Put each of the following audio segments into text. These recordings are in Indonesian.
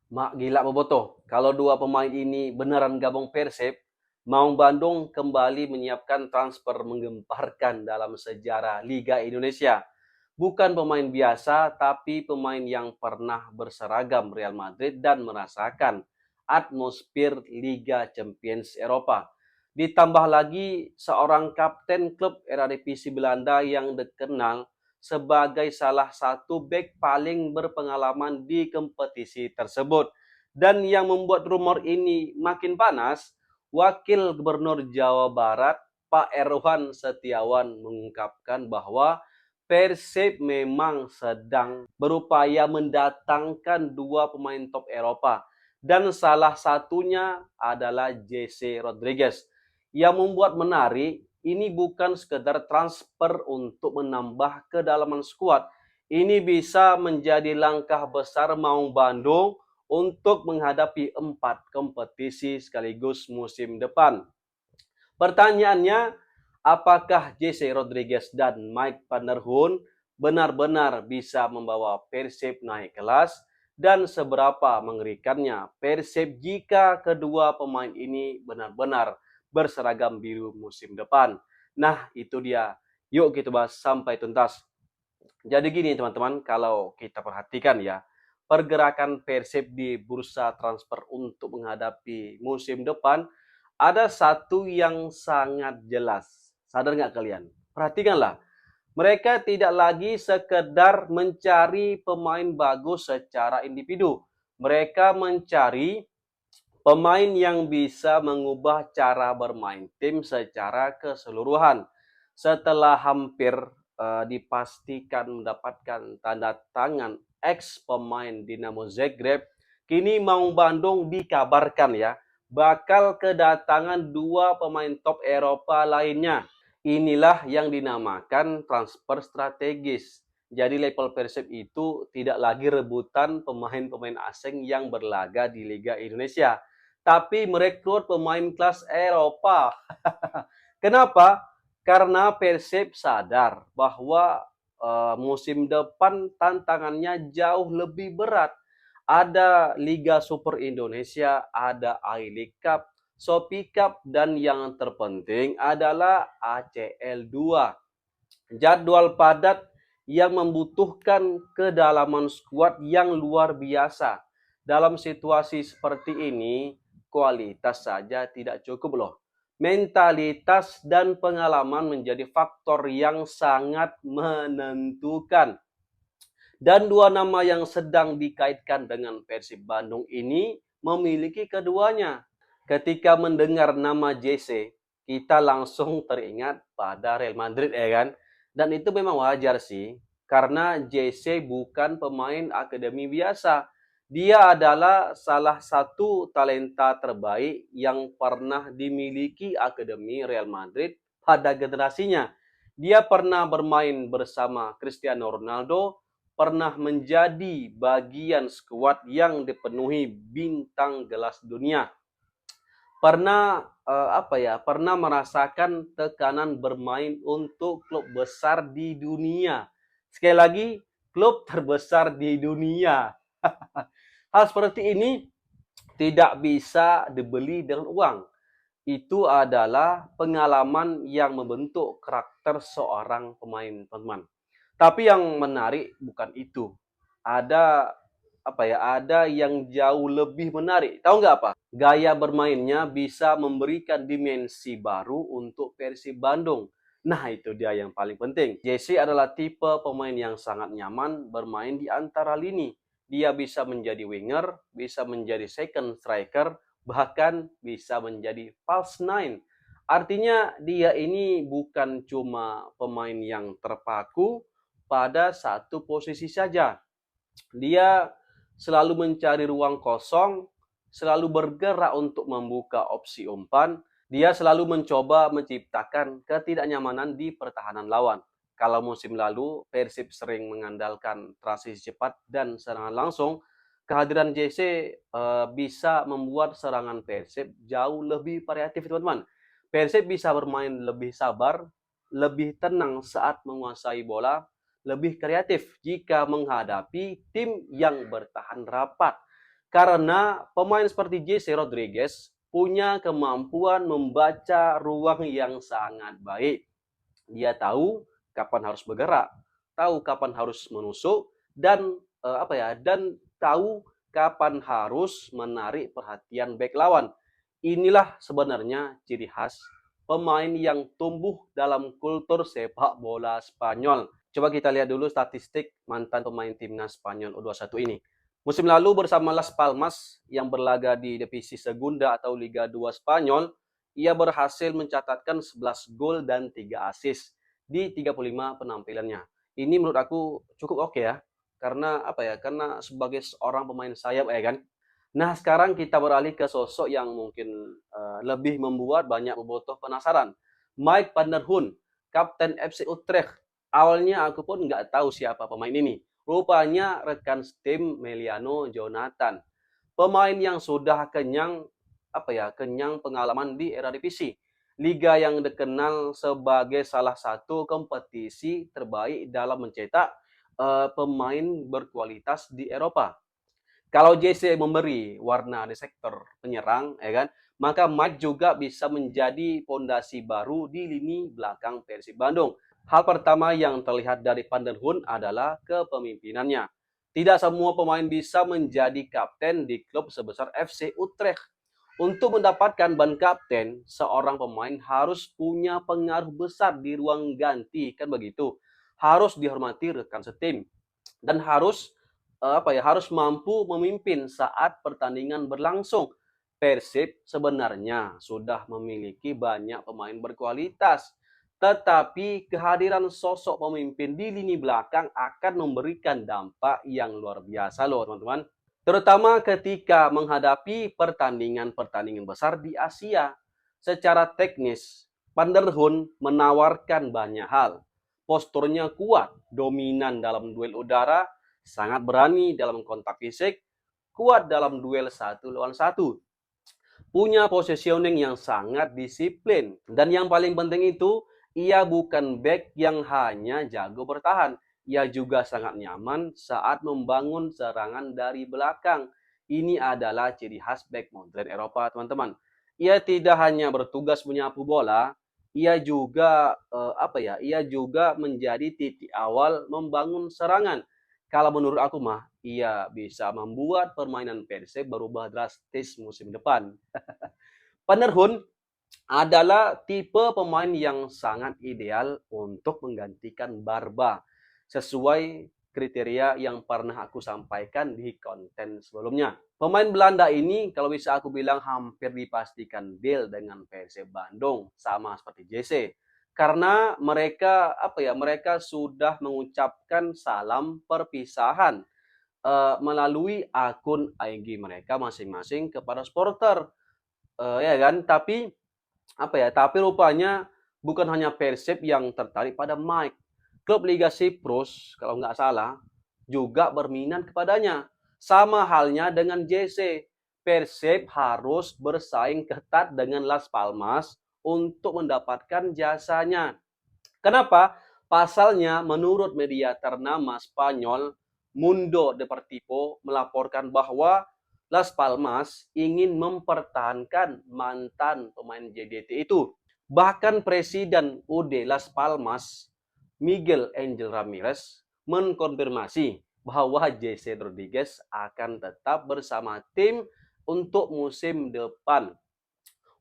Mak gila Bobotoh, kalau dua pemain ini beneran gabung Persib, Maung Bandung kembali menyiapkan transfer menggemparkan dalam sejarah Liga Indonesia. Bukan pemain biasa, tapi pemain yang pernah berseragam Real Madrid dan merasakan atmosfer Liga Champions Eropa. Ditambah lagi seorang kapten klub era divisi Belanda yang dikenal sebagai salah satu bek paling berpengalaman di kompetisi tersebut. Dan yang membuat rumor ini makin panas, Wakil Gubernur Jawa Barat Pak Erwan Setiawan mengungkapkan bahwa Persib memang sedang berupaya mendatangkan dua pemain top Eropa dan salah satunya adalah JC Rodriguez. Yang membuat menarik, ini bukan sekedar transfer untuk menambah kedalaman skuad. Ini bisa menjadi langkah besar Maung Bandung untuk menghadapi 4 kompetisi sekaligus musim depan. Pertanyaannya, apakah JC Rodriguez dan Mike van der Hoorn benar-benar bisa membawa Persib naik kelas? Dan seberapa mengerikannya Persib jika kedua pemain ini benar-benar berseragam biru musim depan? Nah, itu dia. Yuk kita bahas sampai tuntas. Jadi gini teman-teman, kalau kita perhatikan ya, pergerakan Persib di bursa transfer untuk menghadapi musim depan, ada satu yang sangat jelas. Sadar nggak kalian? Perhatikanlah, mereka tidak lagi sekedar mencari pemain bagus secara individu. Mereka mencari pemain yang bisa mengubah cara bermain tim secara keseluruhan. Setelah hampir dipastikan mendapatkan tanda tangan ex pemain Dinamo Zagreb, kini Maung Bandung dikabarkan ya bakal kedatangan dua pemain top Eropa lainnya. Inilah yang dinamakan transfer strategis. Jadi level Persib itu tidak lagi rebutan pemain-pemain asing yang berlaga di Liga Indonesia, tapi merekrut pemain kelas Eropa. Kenapa? Karena Persib sadar bahwa musim depan tantangannya jauh lebih berat. Ada Liga Super Indonesia, ada I-League Cup, Shopee Cup, dan yang terpenting adalah ACL 2. Jadwal padat yang membutuhkan kedalaman skuad yang luar biasa. Dalam situasi seperti ini, kualitas saja tidak cukup loh. Mentalitas dan pengalaman menjadi faktor yang sangat menentukan. Dan dua nama yang sedang dikaitkan dengan Persib Bandung ini memiliki keduanya. Ketika mendengar nama JC, kita langsung teringat pada Real Madrid ya kan? Dan itu memang wajar sih, karena JC bukan pemain akademi biasa. Dia adalah salah satu talenta terbaik yang pernah dimiliki akademi Real Madrid pada generasinya. Dia pernah bermain bersama Cristiano Ronaldo, pernah menjadi bagian skuad yang dipenuhi bintang gelas dunia. Pernah pernah merasakan tekanan bermain untuk klub besar di dunia. Sekali lagi, klub terbesar di dunia. Hal seperti ini tidak bisa dibeli dengan uang. Itu adalah pengalaman yang membentuk karakter seorang pemain, teman. Tapi yang menarik bukan itu. Ada ada yang jauh lebih menarik. Tahu nggak apa? Gaya bermainnya bisa memberikan dimensi baru untuk Persib Bandung. Nah, itu dia yang paling penting. Jesse adalah tipe pemain yang sangat nyaman bermain di antara lini. Dia bisa menjadi winger, bisa menjadi second striker, bahkan bisa menjadi false nine. Artinya dia ini bukan cuma pemain yang terpaku pada satu posisi saja. Dia selalu mencari ruang kosong, selalu bergerak untuk membuka opsi umpan. Dia selalu mencoba menciptakan ketidaknyamanan di pertahanan lawan. Kalau musim lalu Persib sering mengandalkan transisi cepat dan serangan langsung, kehadiran JC bisa membuat serangan Persib jauh lebih variatif, teman-teman. Persib bisa bermain lebih sabar, lebih tenang saat menguasai bola, lebih kreatif jika menghadapi tim yang bertahan rapat. Karena pemain seperti Jesse Rodriguez punya kemampuan membaca ruang yang sangat baik. Dia tahu kapan harus bergerak, tahu kapan harus menusuk, dan dan tahu kapan harus menarik perhatian bek lawan. Inilah sebenarnya ciri khas pemain yang tumbuh dalam kultur sepak bola Spanyol. Coba kita lihat dulu statistik mantan pemain timnas Spanyol U21 ini. Musim lalu bersama Las Palmas yang berlaga di divisi Segunda atau Liga 2 Spanyol, ia berhasil mencatatkan 11 gol dan 3 assist di 35 penampilannya. Ini menurut aku cukup oke ya. Karena Karena sebagai seorang pemain sayap ya kan. Nah, sekarang kita beralih ke sosok yang mungkin lebih membuat banyak bobotoh penasaran. Mike van der Hoorn, Kapten FC Utrecht. Awalnya aku pun nggak tahu siapa pemain ini. Rupanya rekan tim Meliano Jonathan. Pemain yang sudah kenyang pengalaman di era divisi. Liga yang dikenal sebagai salah satu kompetisi terbaik dalam mencetak pemain berkualitas di Eropa. Kalau JC memberi warna di sektor penyerang, ya kan, maka Mike juga bisa menjadi fondasi baru di lini belakang Persib Bandung. Hal pertama yang terlihat dari Van der Hoorn adalah kepemimpinannya. Tidak semua pemain bisa menjadi kapten di klub sebesar FC Utrecht. Untuk mendapatkan ban kapten, seorang pemain harus punya pengaruh besar di ruang ganti, kan begitu. Harus dihormati rekan setim dan harus mampu memimpin saat pertandingan berlangsung. Persib sebenarnya sudah memiliki banyak pemain berkualitas, tetapi kehadiran sosok pemimpin di lini belakang akan memberikan dampak yang luar biasa loh teman-teman. Terutama ketika menghadapi pertandingan-pertandingan besar di Asia. Secara teknis, Van der Hoorn menawarkan banyak hal. Posturnya kuat, dominan dalam duel udara, sangat berani dalam kontak fisik, kuat dalam duel satu lawan satu, punya positioning yang sangat disiplin. Dan yang paling penting itu, ia bukan back yang hanya jago bertahan. Ia juga sangat nyaman saat membangun serangan dari belakang. Ini adalah ciri khas back modern Eropa, teman-teman. Ia tidak hanya bertugas menyapu bola, ia juga menjadi titik awal membangun serangan. Kalau menurut aku mah, ia bisa membuat permainan Persib berubah drastis musim depan. Van der Hoorn adalah tipe pemain yang sangat ideal untuk menggantikan Barba sesuai kriteria yang pernah aku sampaikan di konten sebelumnya. Pemain Belanda ini kalau bisa aku bilang hampir dipastikan deal dengan Persib Bandung sama seperti JC. Karena mereka sudah mengucapkan salam perpisahan melalui akun IG mereka masing-masing kepada supporter. Ya kan? Tapi rupanya bukan hanya Persib yang tertarik pada Mike. Klub Liga Siprus, kalau nggak salah, juga berminat kepadanya. Sama halnya dengan JC. Persib harus bersaing ketat dengan Las Palmas untuk mendapatkan jasanya. Kenapa? Pasalnya, menurut media ternama Spanyol, Mundo Deportivo melaporkan bahwa Las Palmas ingin mempertahankan mantan pemain JDT itu. Bahkan Presiden UD Las Palmas, Miguel Angel Ramirez, mengkonfirmasi bahwa JC Rodriguez akan tetap bersama tim untuk musim depan.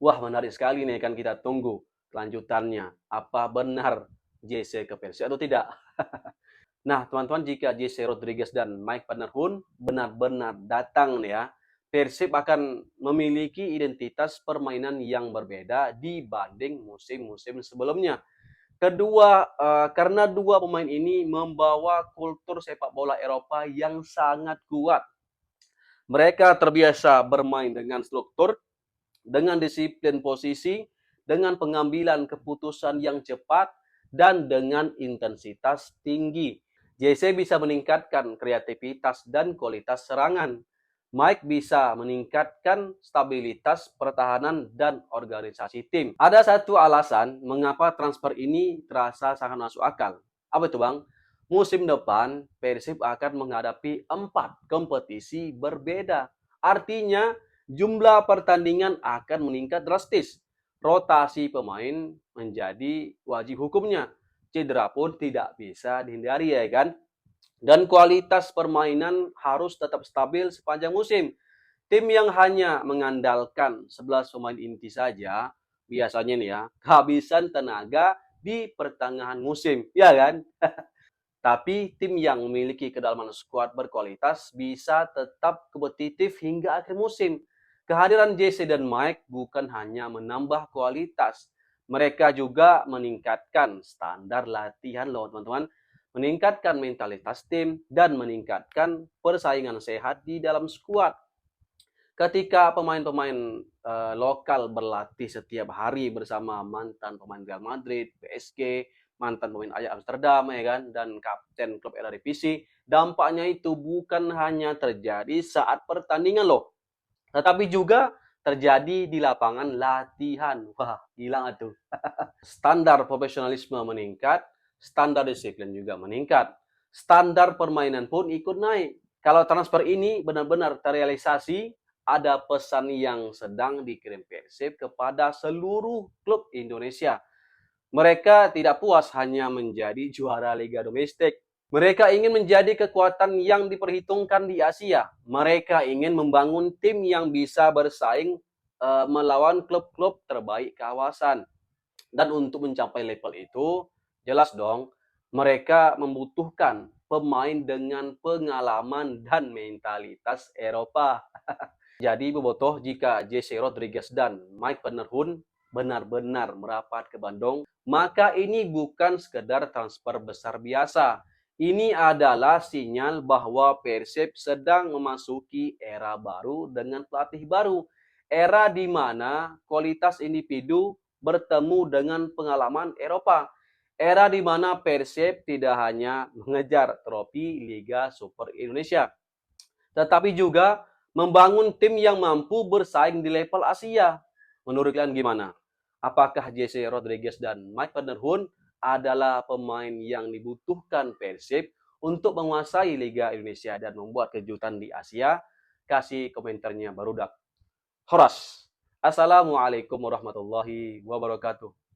Wah, menarik sekali nih, kan kita tunggu kelanjutannya. Apa benar JC ke Persib atau tidak? Nah, teman-teman, jika JC Rodriguez dan Mike van der Hoorn benar-benar datang nih ya, Persib akan memiliki identitas permainan yang berbeda dibanding musim-musim sebelumnya. Karena dua pemain ini membawa kultur sepak bola Eropa yang sangat kuat. Mereka terbiasa bermain dengan struktur, dengan disiplin posisi, dengan pengambilan keputusan yang cepat, dan dengan intensitas tinggi. JC bisa meningkatkan kreativitas dan kualitas serangan. Mike bisa meningkatkan stabilitas pertahanan dan organisasi tim. Ada satu alasan mengapa transfer ini terasa sangat masuk akal. Apa itu, Bang? Musim depan, Persib akan menghadapi 4 kompetisi berbeda. Artinya, jumlah pertandingan akan meningkat drastis. Rotasi pemain menjadi wajib hukumnya. Cedera pun tidak bisa dihindari, ya kan? Dan kualitas permainan harus tetap stabil sepanjang musim. Tim yang hanya mengandalkan 11 pemain inti saja, biasanya nih ya, kehabisan tenaga di pertengahan musim, ya kan? Tapi tim yang memiliki kedalaman skuad berkualitas bisa tetap kompetitif hingga akhir musim. Kehadiran Jesse dan Mike bukan hanya menambah kualitas, mereka juga meningkatkan standar latihan loh teman-teman, meningkatkan mentalitas tim dan meningkatkan persaingan sehat di dalam skuad. Ketika pemain-pemain lokal berlatih setiap hari bersama mantan pemain Real Madrid, PSG, mantan pemain Ajax Amsterdam ya kan, dan kapten klub Eredivisie, dampaknya itu bukan hanya terjadi saat pertandingan loh, tetapi juga terjadi di lapangan latihan. Wah, gila nggak tuh? Standar profesionalisme meningkat, standar disiplin juga meningkat, standar permainan pun ikut naik. Kalau transfer ini benar-benar terrealisasi, ada pesan yang sedang dikirim Persib kepada seluruh klub Indonesia. Mereka tidak puas hanya menjadi juara Liga Domestik. Mereka ingin menjadi kekuatan yang diperhitungkan di Asia. Mereka ingin membangun tim yang bisa bersaing melawan klub-klub terbaik kawasan. Dan untuk mencapai level itu, jelas dong, mereka membutuhkan pemain dengan pengalaman dan mentalitas Eropa. Jadi bobotoh jika Jesse Rodriguez dan Mike Van der Hoorn benar-benar merapat ke Bandung, maka ini bukan sekedar transfer besar biasa. Ini adalah sinyal bahwa Persib sedang memasuki era baru dengan pelatih baru. Era di mana kualitas individu bertemu dengan pengalaman Eropa. Era di mana Persib tidak hanya mengejar trofi Liga Super Indonesia, tetapi juga membangun tim yang mampu bersaing di level Asia. Menurut kalian gimana? Apakah Jesse Rodriguez dan Mike Van der Hoorn adalah pemain yang dibutuhkan Persib untuk menguasai Liga Indonesia dan membuat kejutan di Asia? Kasih komentarnya barudak. Horas. Assalamualaikum warahmatullahi wabarakatuh.